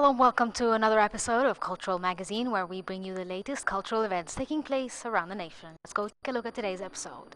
Hello and welcome to another episode of Cultural Magazine, where we bring you the latest cultural events taking place around the nation. Let's go take a look at today's episode.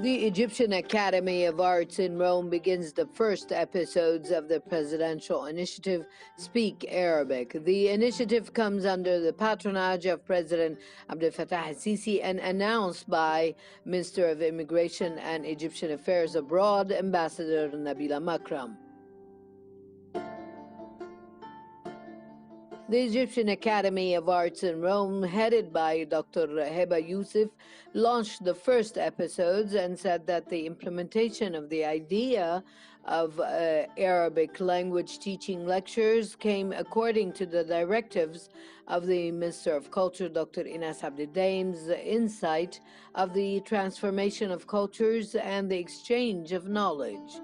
The Egyptian Academy of Arts in Rome begins the first episodes of the presidential initiative Speak Arabic. The initiative comes under the patronage of President Abdel Fattah al-Sisi and announced by Minister of Immigration and Egyptian Affairs Abroad, Ambassador Nabila Makram. The Egyptian Academy of Arts in Rome, headed by Dr. Heba Youssef, launched the first episodes and said that the implementation of the idea of Arabic language teaching lectures came according to the directives of the Minister of Culture, Dr. Inas Abdeldaim's insight of the transformation of cultures and the exchange of knowledge.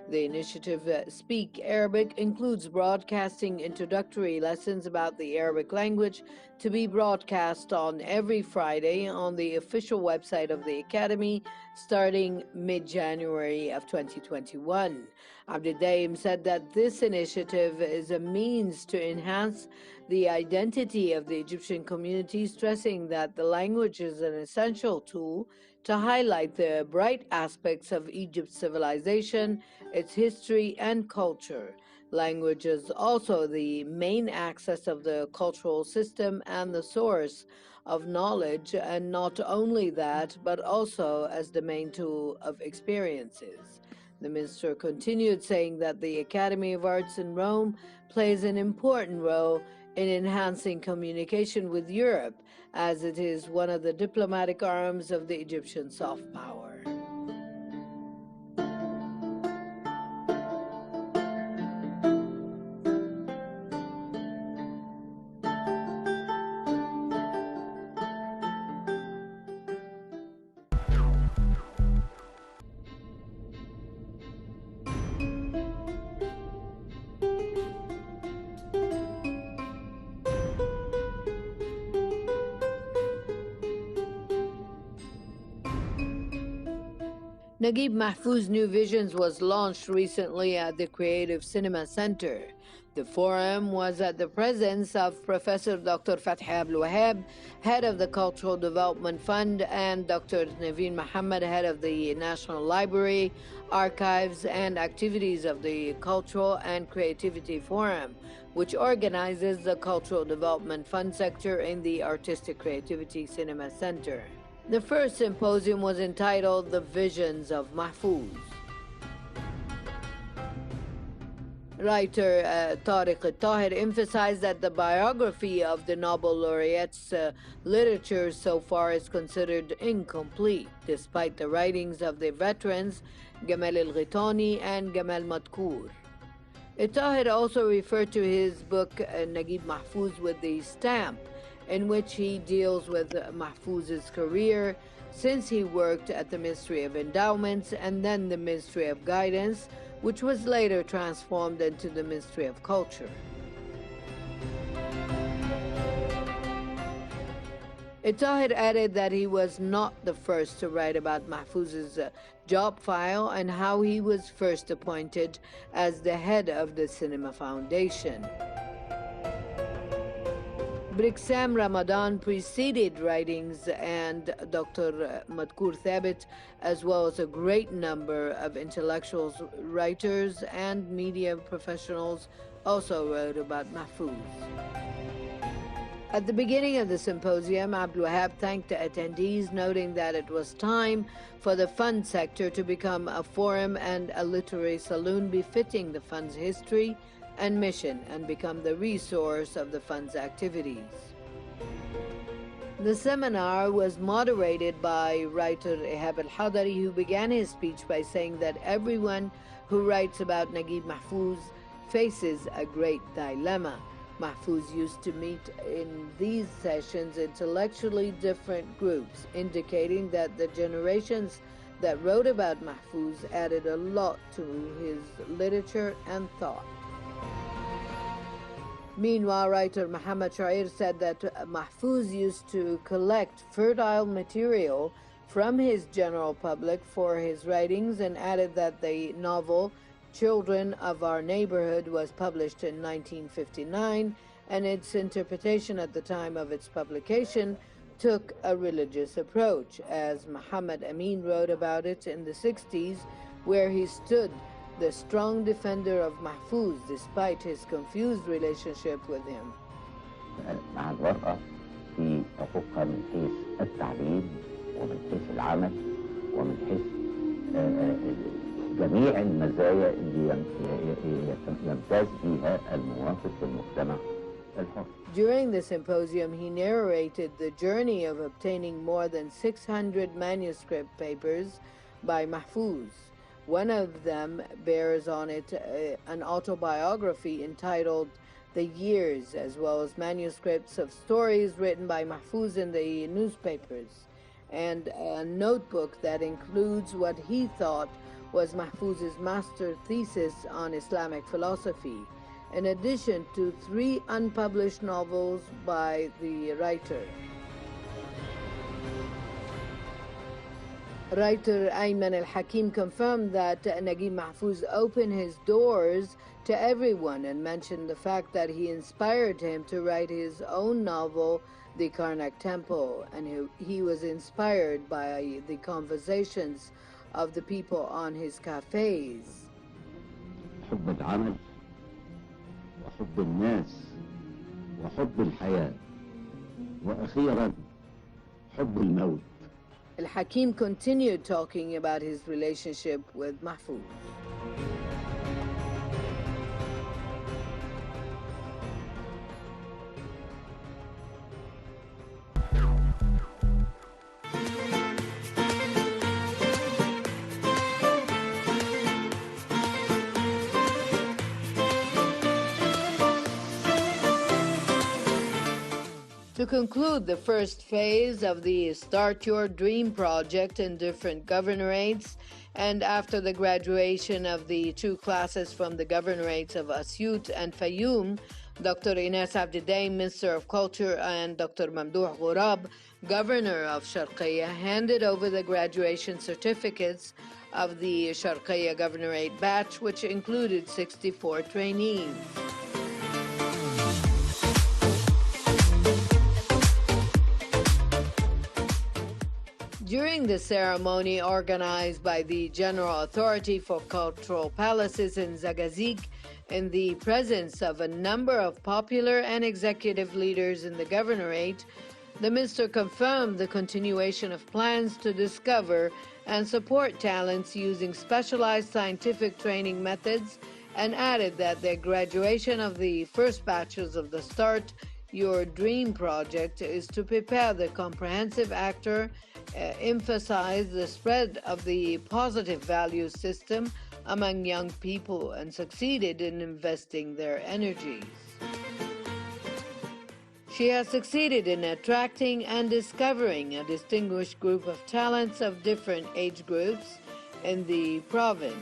The initiative Speak Arabic includes broadcasting introductory lessons about the Arabic language to be broadcast on every Friday on the official website of the Academy starting mid-January of 2021. Abdeldaim said that this initiative is a means to enhance the identity of the Egyptian community, stressing that the language is an essential tool to highlight the bright aspects of Egypt's civilization, its history and culture. Language is also the main axis of the cultural system and the source of knowledge, and not only that, but also as the main tool of experiences. The minister continued saying that the Academy of Arts in Rome plays an important role in enhancing communication with Europe, as it is one of the diplomatic arms of the Egyptian soft power. Naguib Mahfouz's New Visions was launched recently at the Creative Cinema Center. The forum was at the presence of Professor Dr. Fathi Abdel Wahab, head of the Cultural Development Fund, and Dr. Naveen Muhammad, head of the National Library, Archives, and Activities of the Cultural and Creativity Forum, which organizes the Cultural Development Fund sector in the Artistic Creativity Cinema Center. The first symposium was entitled The Visions of Mahfouz. Writer Tariq al-Tahir emphasized that the biography of the Nobel laureate's literature so far is considered incomplete, despite the writings of the veterans Gamal al-Ghitani and Gamal Madkour. Al-Tahir also referred to his book Naguib Mahfouz with the Stamp, in which he deals with Mahfouz's career since he worked at the Ministry of Endowments and then the Ministry of Guidance, which was later transformed into the Ministry of Culture. Al-Tahir added that he was not the first to write about Mahfouz's job file and how he was first appointed as the head of the Cinema Foundation. Briksam Ramadan preceded writings, and Dr. Madkour Thabit, as well as a great number of intellectuals, writers, and media professionals also wrote about Mahfouz. At the beginning of the symposium, Abdel Wahab thanked the attendees, noting that it was time for the fund sector to become a forum and a literary saloon befitting the fund's history and mission and become the resource of the fund's activities. The seminar was moderated by writer Ihab al-Hadari, who began his speech by saying that everyone who writes about Naguib Mahfouz faces a great dilemma. Mahfouz used to meet in these sessions intellectually different groups, indicating that the generations that wrote about Mahfouz added a lot to his literature and thought. Meanwhile, writer Muhammad Shair said that Mahfouz used to collect fertile material from his general public for his writings, and added that the novel Children of Our Neighborhood was published in 1959, and its interpretation at the time of its publication took a religious approach, as Muhammad Amin wrote about it in the 60s, where he stood the strong defender of Mahfouz despite his confused relationship with him. مع المرأة في حقوقها من حيث التعليم ومن حيث العمل ومن حيث جميع المزايا اللي يمتاز بها المواطن في المجتمع الحر. During the symposium, he narrated the journey of obtaining more than 600 manuscript papers by Mahfouz. One of them bears on it an autobiography entitled The Years, as well as manuscripts of stories written by Mahfouz in the newspapers, and a notebook that includes what he thought was Mahfouz's master thesis on Islamic philosophy, in addition to 3 unpublished novels by the writer. Writer Ayman al-Hakim confirmed that Naguib Mahfouz opened his doors to everyone, and mentioned the fact that he inspired him to write his own novel, The Karnak Temple, and he was inspired by the conversations of the people on his cafes. حب العمل وحب الناس وحب الحياة وأخيرا حب الموت. Al-Hakim continued talking about his relationship with Mahfouz. To conclude the first phase of the Start Your Dream project in different governorates, and after the graduation of the 2 classes from the governorates of Asyut and Fayoum, Dr. Ines Abdidaim, Minister of Culture, and Dr. Mamdouh Ghorab, Governor of Sharqiya, handed over the graduation certificates of the Sharqiya Governorate batch, which included 64 trainees. During the ceremony organized by the General Authority for Cultural Palaces in Zagazig, in the presence of a number of popular and executive leaders in the governorate, the minister confirmed the continuation of plans to discover and support talents using specialized scientific training methods, and added that the graduation of the first batches of the Start Your Dream project is to prepare the comprehensive actor, emphasize the spread of the positive value system among young people, and succeeded in investing their energies. She has succeeded in attracting and discovering a distinguished group of talents of different age groups in the province.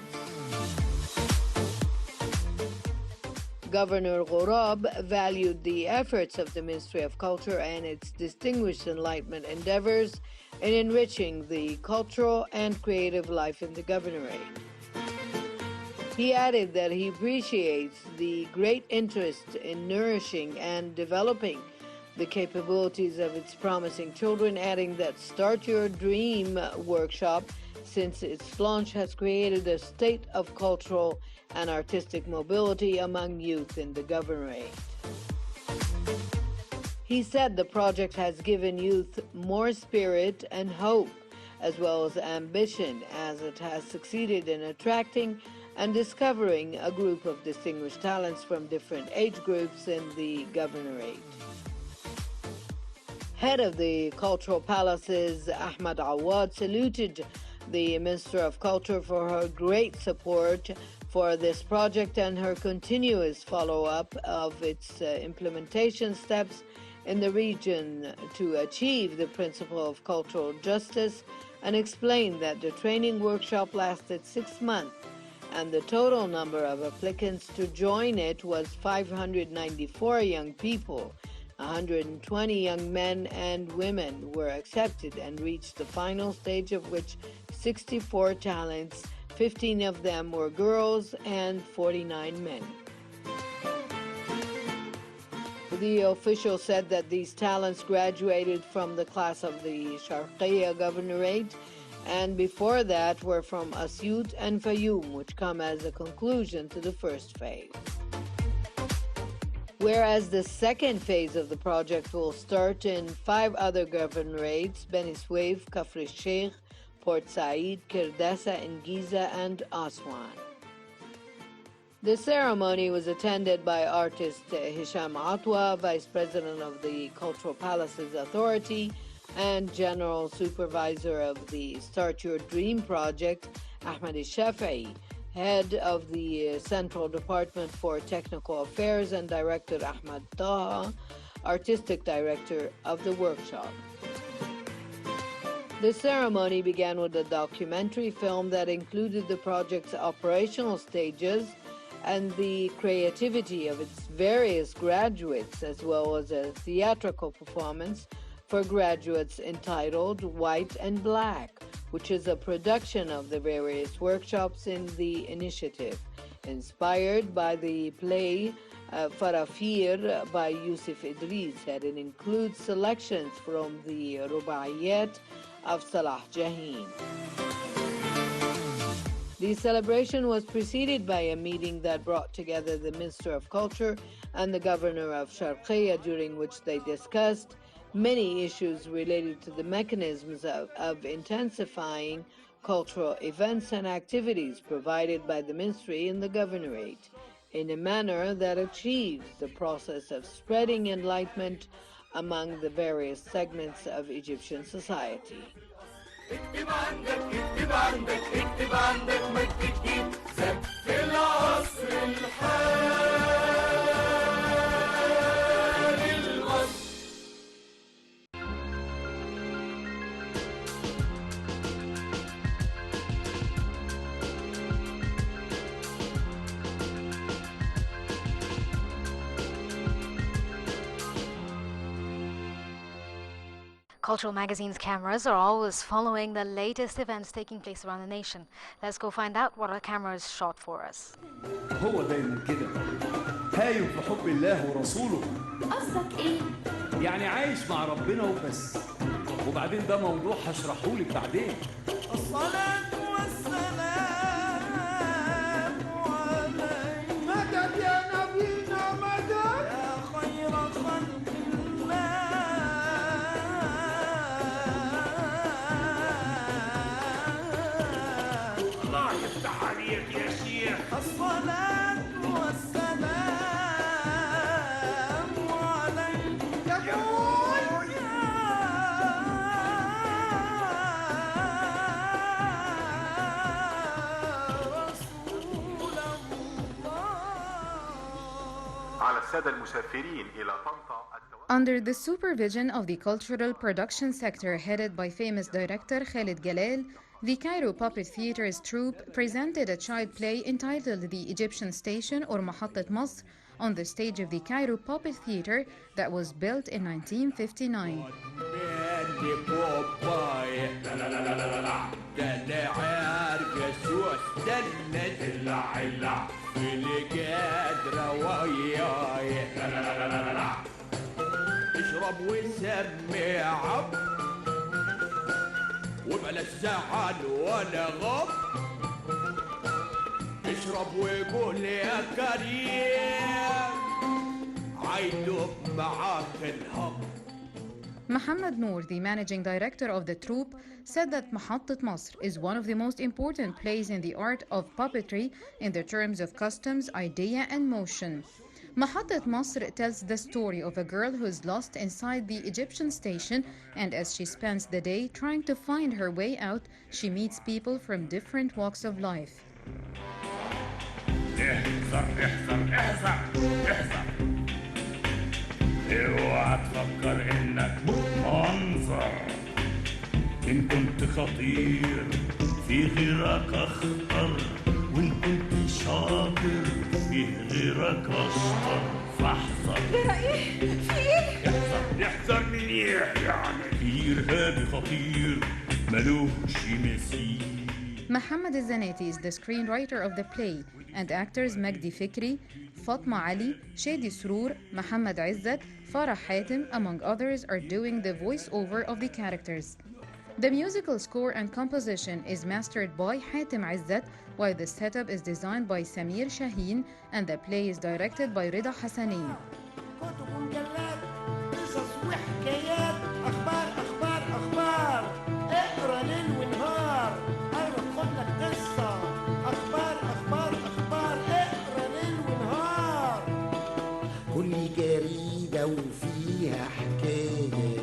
Governor Ghorab valued the efforts of the Ministry of Culture and its distinguished enlightenment endeavors in enriching the cultural and creative life in the governorate. He added that he appreciates the great interest in nourishing and developing the capabilities of its promising children, adding that Start Your Dream workshop, since its launch, has created a state of cultural and artistic mobility among youth in the governorate. He said the project has given youth more spirit and hope, as well as ambition, as it has succeeded in attracting and discovering a group of distinguished talents from different age groups in the governorate. Head of the Cultural Palaces, Ahmad Awad, saluted the Minister of Culture for her great support for this project and her continuous follow-up of its implementation steps in the region to achieve the principle of cultural justice, and explained that the training workshop lasted 6 months and the total number of applicants to join it was 594 young people. 120 young men and women were accepted and reached the final stage, of which 64 talents, 15 of them were girls and 49 men. The official said that these talents graduated from the class of the Sharqiya Governorate, and before that were from Asyut and Fayoum, which come as a conclusion to the first phase. Whereas the second phase of the project will start in 5 other governorates: Beni Suef, Kafr al-Sheikh, Port Said, Kirdassa, Giza, and Aswan. The ceremony was attended by artist Hisham Atwa, Vice President of the Cultural Palaces Authority, and General Supervisor of the Start Your Dream Project, Ahmed Shafi'i, Head of the Central Department for Technical Affairs, and Director Ahmed Taha, Artistic Director of the workshop. The ceremony began with a documentary film that included the project's operational stages and the creativity of its various graduates, as well as a theatrical performance for graduates entitled White and Black, which is a production of the various workshops in the initiative, inspired by the play Farafir by Yusuf Idris, and it includes selections from the Rubaiyat of Salah Jahin. The celebration was preceded by a meeting that brought together the Minister of Culture and the Governor of Sharqiya, during which they discussed many issues related to the mechanisms of intensifying cultural events and activities provided by the Ministry in the Governorate in a manner that achieves the process of spreading enlightenment among the various segments of Egyptian society. اكتب عندك اكتب عندك اكتب عندك ما تجيب زف العصر الحالي المصري. Cultural Magazine's cameras are always following the latest events taking place around the nation. Let's go find out what our cameras shot for us. هو دايما كده هايم في حب الله ورسوله. قصدك ايه؟ يعني عايش مع ربنا وبس. وبعدين ده موضوع هشرحهولك بعدين. الصلاة والسلام عليك مدد يا نبينا مدد يا خير خلق الله يفتح عليك يا شيخ. الصلاة والسلام عليك يا رسول الله. على السادة المسافرين إلى طنطا. Under the supervision of the cultural production sector headed by famous director Khalid Galal, the Cairo Puppet Theater's troupe presented a child play entitled The Egyptian Station or Mahattat Masr on the stage of the Cairo Puppet Theater that was built in 1959. اشرب وسمع وبلا زعل ولا غم اشرب وقول يا كريم عيدوب معاك الهم. Mohammed Noor, the managing director of the troupe, said that Mahattat Masr is one of the most important plays in the art of puppetry in the terms of customs, idea, and motion. Mahatat Masr tells the story of a girl who is lost inside the Egyptian station, and as she spends the day trying to find her way out, she meets people from different walks of life. احذر احذر احذر احذر، اوعى تفكر انك منظر، ان كنت خطير في غيرك اخطر، وان كنت شاطر في غيرك اشطر، فاحذر. ايه؟ في ايه؟ احذر احذر من ايه يعني؟ في ارهابي خطير ملوش مثيل. Mohammed Zanati is the screenwriter of the play, and actors Magdi Fikri, Fatma Ali, Shadi Sroor, Mohammed Izzat, Farah Hatem, among others, are doing the voiceover of the characters. The musical score and composition is mastered by Hatem Izzat, while the setup is designed by Samir Shaheen, and the play is directed by Rida Hassani. كتب ومجلات، قصص وحكايات، اخبار اخبار اخبار، اقرا ليل ونهار، قرب خد لك قصه، اخبار اخبار اخبار، اقرا ليل ونهار. كل جريده وفيها حكايه،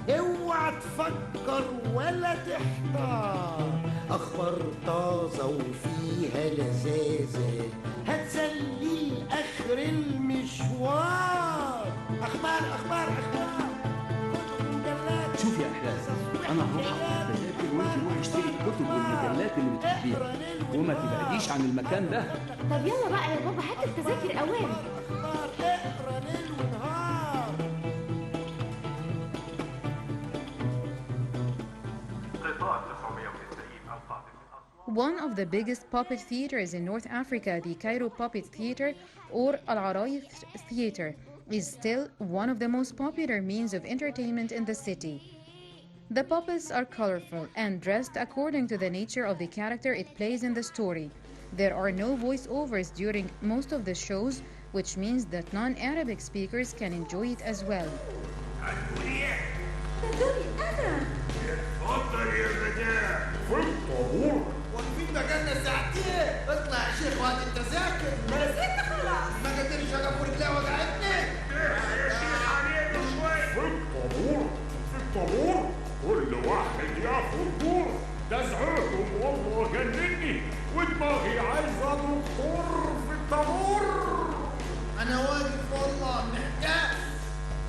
اوعى تفكر ولا تحتار، اخبار طازه وفيها لذاذه، هتسلي لاخر المشوار. اخبار اخبار اخبار، كتب ومجلات. شوف يا احلام، انا هروح اخد التذاكر وانت روح اشتري الكتب والمجلات اللي بتحبيها، وما تبعديش عن المكان ده. طب يلا بقى يا بابا، هات التذاكر اوام. اخبار اقرا ليل ونهار. قطار 990 القادم من أسوان. One of the biggest puppet theaters in North Africa, the Cairo Puppet Theater, or Al Araif Theater, is still one of the most popular means of entertainment in the city. The puppets are colorful and dressed according to the nature of the character it plays in the story. There are no voiceovers during most of the shows, which means that non-Arabic speakers can enjoy it as well. دوري انا. اتفضل يا بداع في الطابور. واقفين مجالنا ساعتين، اطلع يا شيخ وهات التذاكر. ما نسيت خلاص. ما قدرتش اقف ورجلي وجعتني. يا شيخ علينا شوي. في الطابور في الطابور، كل واحد ياخد دور، ده زعلكم والله جنني، ودماغي عايزه دكتور في الطابور. انا واقف والله محتاج.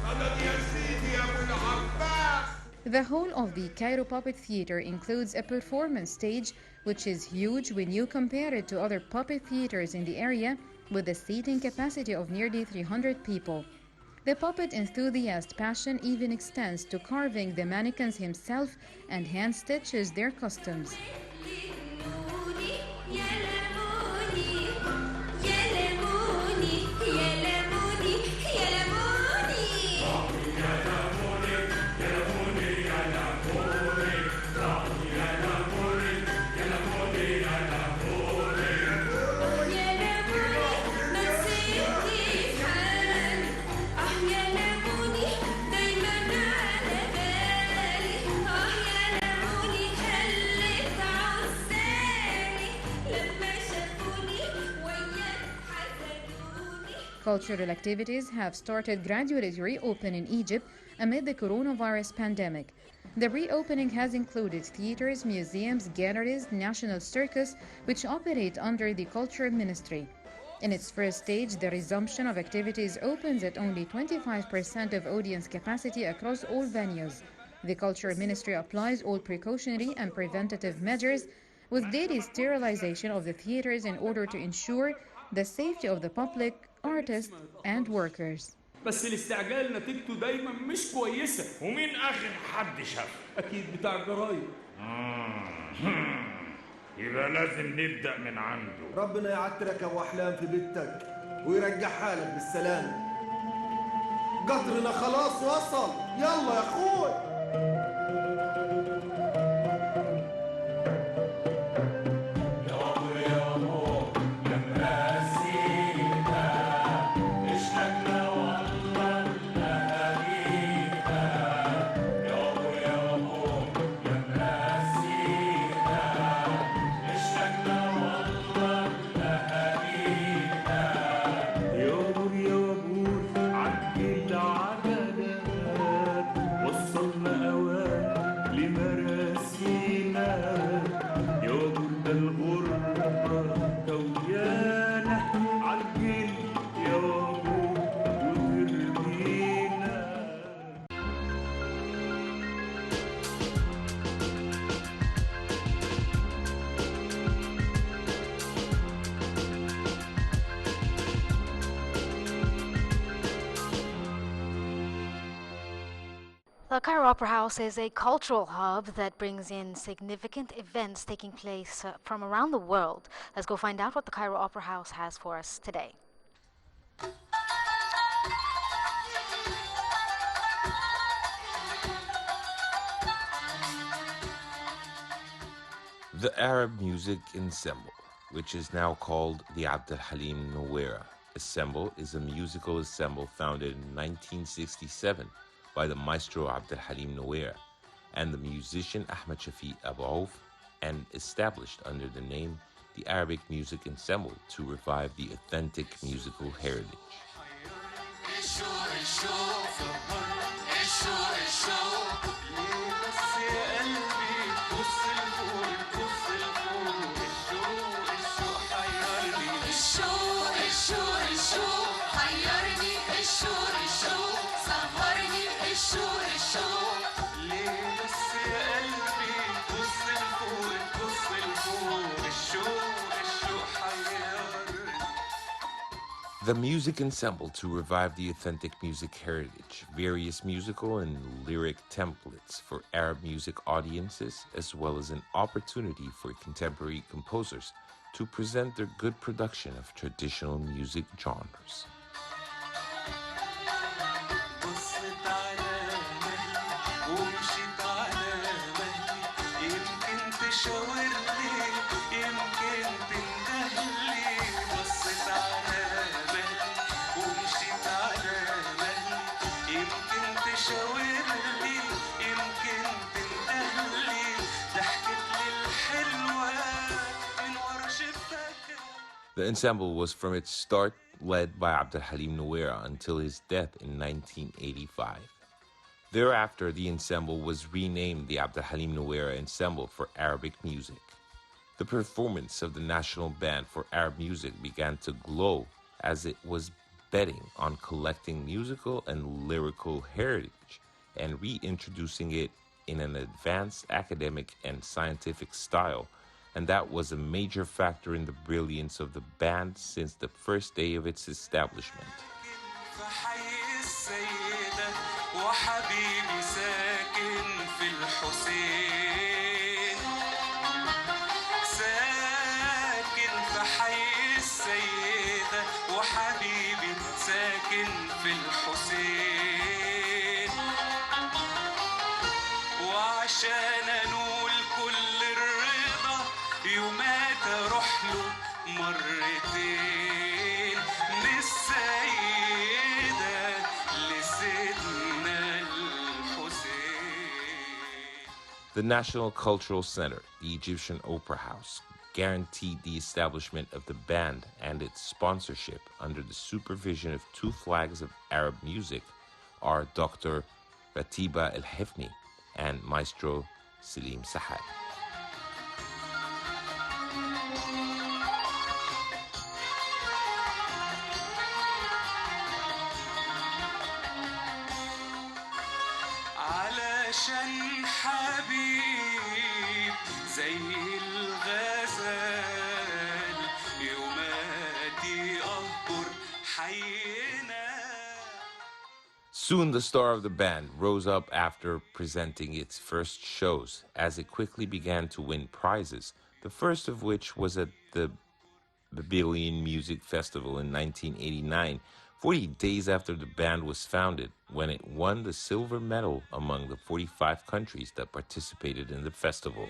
مدد يا سيدي يا ابو العباس. The whole of the Cairo Puppet Theater includes a performance stage, which is huge when you compare it to other puppet theaters in the area, with a seating capacity of nearly 300 people. The puppet enthusiast passion even extends to carving the mannequins himself and hand stitches their costumes. Cultural activities have started gradually to reopen in Egypt amid the coronavirus pandemic. The reopening has included theaters, museums, galleries, national circus, which operate under the Culture Ministry. In its first stage, the resumption of activities opens at only 25% of audience capacity across all venues. The Culture Ministry applies all precautionary and preventative measures with daily sterilization of the theaters in order to ensure the safety of the public, artists, and workers. بس الاستعجال نتيجته دايما مش كويسة. ومين آخر حد شاف؟ أكيد بتاع الجرايد. يبقى لازم نبدأ من عنده. ربنا يعترك يا ابو احلام في بيتك ويرجع حالك بالسلامه. قطرنا خلاص وصل، يلا يا اخوي. The Cairo Opera House is a cultural hub that brings in significant events taking place from around the world. Let's go find out what the Cairo Opera House has for us today. The Arab Music Ensemble, which is now called the Abd al-Halim Nouaira Ensemble, is a musical ensemble founded in 1967 by the maestro Abd al-Halim Nouaira and the musician Ahmed Shafiq Abu Auf, and established under the name the Arabic Music Ensemble to revive the authentic musical heritage. The music ensemble to revive the authentic music heritage, various musical and lyric templates for Arab music audiences, as well as an opportunity for contemporary composers to present their good production of traditional music genres. The ensemble was from its start led by Abd al-Halim Nouaira until his death in 1985. Thereafter, the ensemble was renamed the Abd al-Halim Nouaira Ensemble for Arabic Music. The performance of the National Band for Arab Music began to glow as it was betting on collecting musical and lyrical heritage and reintroducing it in an advanced academic and scientific style, and that was a major factor in the brilliance of the band since the first day of its establishment. The National Cultural Center, the Egyptian Opera House, guaranteed the establishment of the band and its sponsorship under the supervision of two flags of Arab music are Dr. Ratiba El-Hifni and Maestro Salim Sahad. Soon the star of the band rose up after presenting its first shows, as it quickly began to win prizes, the first of which was at the Babylon Music Festival in 1989, 40 days after the band was founded, when it won the silver medal among the 45 countries that participated in the festival.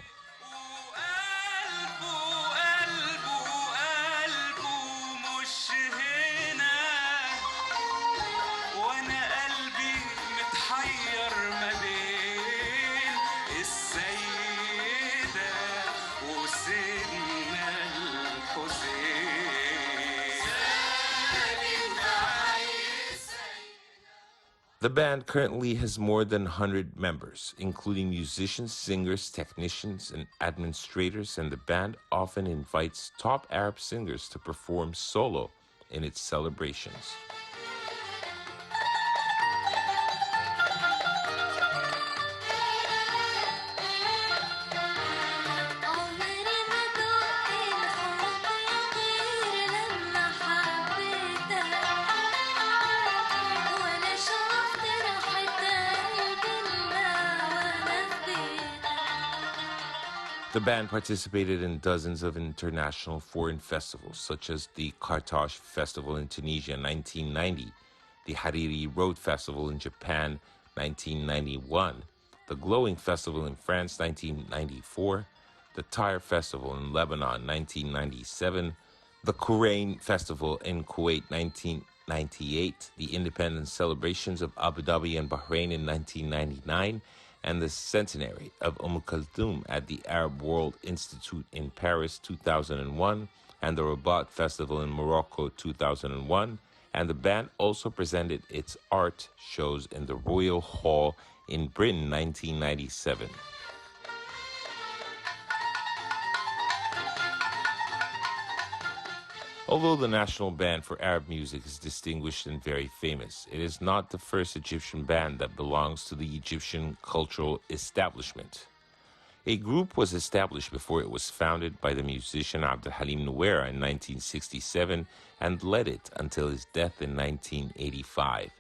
The band currently has more than 100 members, including musicians, singers, technicians, and administrators, and the band often invites top Arab singers to perform solo in its celebrations. The band participated in dozens of international foreign festivals, such as the Kartash Festival in Tunisia 1990, the Hariri Road Festival in Japan 1991, the Glowing Festival in France 1994, the Tyre Festival in Lebanon 1997, the Qurain Festival in Kuwait 1998, the Independence Celebrations of Abu Dhabi and Bahrain in 1999, and the centenary of Kulthum at the Arab World Institute in Paris 2001, and the Rabat Festival in Morocco 2001, and the band also presented its art shows in the Royal Hall in Britain 1997. Although the national band for Arab music is distinguished and very famous, it is not the first Egyptian band that belongs to the Egyptian cultural establishment. A group was established before it was founded by the musician Abdel Halim Nouera in 1967 and led it until his death in 1985.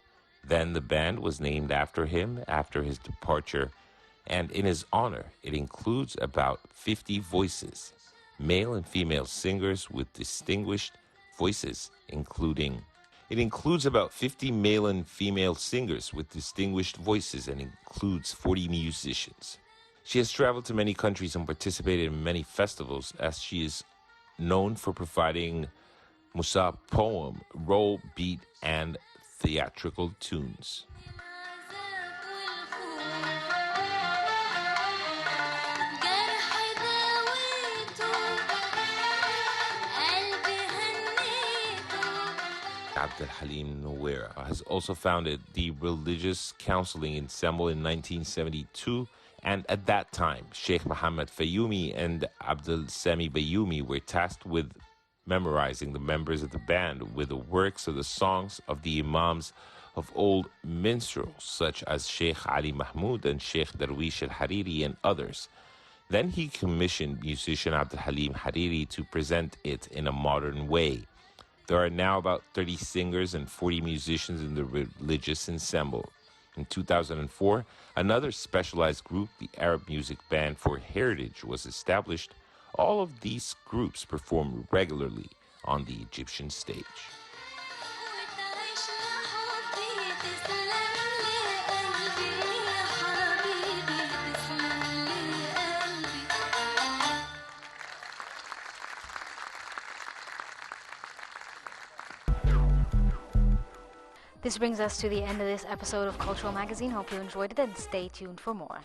Then the band was named after him after his departure, and in his honor, it includes about 50 voices, male and female singers with distinguished voices, It includes about 50 male and female singers with distinguished voices and includes 40 musicians. She has traveled to many countries and participated in many festivals, as she is known for providing Musa poem, role, beat, and theatrical tunes. Abdel Halim Nouera has also founded the Religious Counseling Ensemble in 1972, and at that time, Sheikh Mohammed Fayyoumi and Abdel Sami Bayoumi were tasked with memorizing the members of the band with the works of the songs of the Imams of old minstrels, such as Sheikh Ali Mahmoud and Sheikh Darwish al-Hariri and others. Then he commissioned musician Abdel Halim Hariri to present it in a modern way. There are now about 30 singers and 40 musicians in the religious ensemble. In 2004, another specialized group, the Arab Music Band for Heritage, was established. All of these groups perform regularly on the Egyptian stage. This brings us to the end of this episode of Cultural Magazine. Hope you enjoyed it and stay tuned for more.